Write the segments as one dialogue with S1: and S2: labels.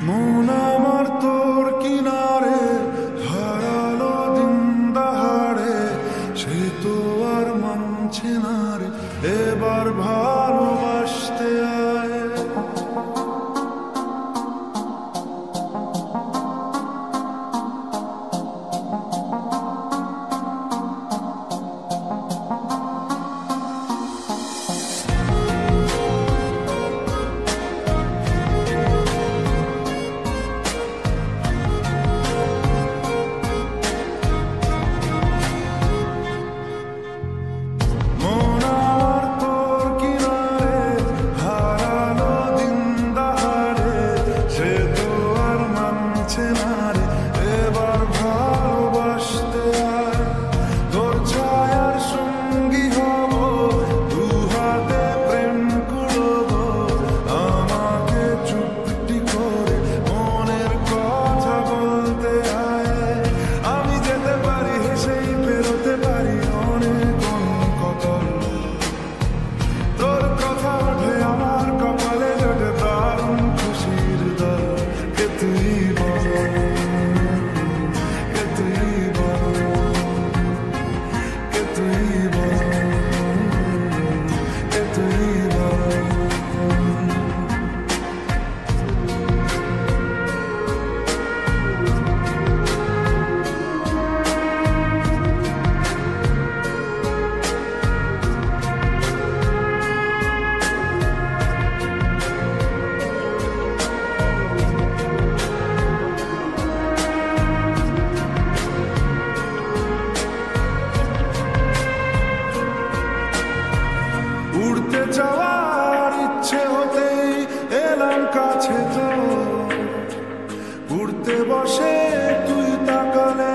S1: মন আমার তোর কিনারে হারালো দিন দাহাড়ে, সে তো আর মানছে না রে এবার ভালোবাসতে আয়। উড়তে যাওয়ার ইচ্ছে হতেই এলাম কাছে তো, উড়তে বসে তুই তাকালে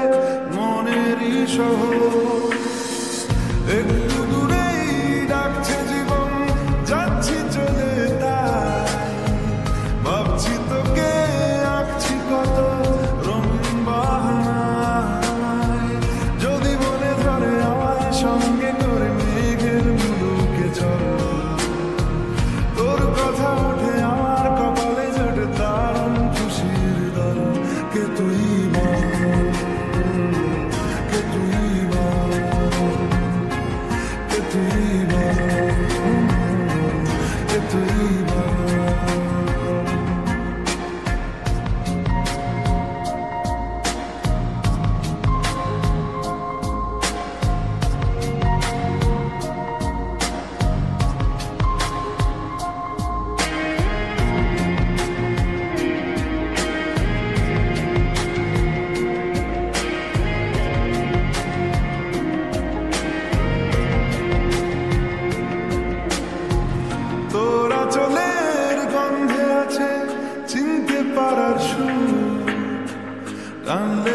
S1: মনেরই শহর, একটু দূরেই ডাকছে জীবন যাচ্ছি চলে তাই, ভাবছি তোকে আঁকছি কত রঙিন বাহানায়, যদি মনে ধরে আমায় সঙ্গে করে মেঘের মুলুকে চল, তোর কথা ওঠে আমার কপালে জোটে দারুণ খুশির দল, কে তুই বল, কে তুই বল, কে তুই বল, কে তুই বল। তোরা চলের গন্ধে আছে চিনতে পারার সুর, টানলে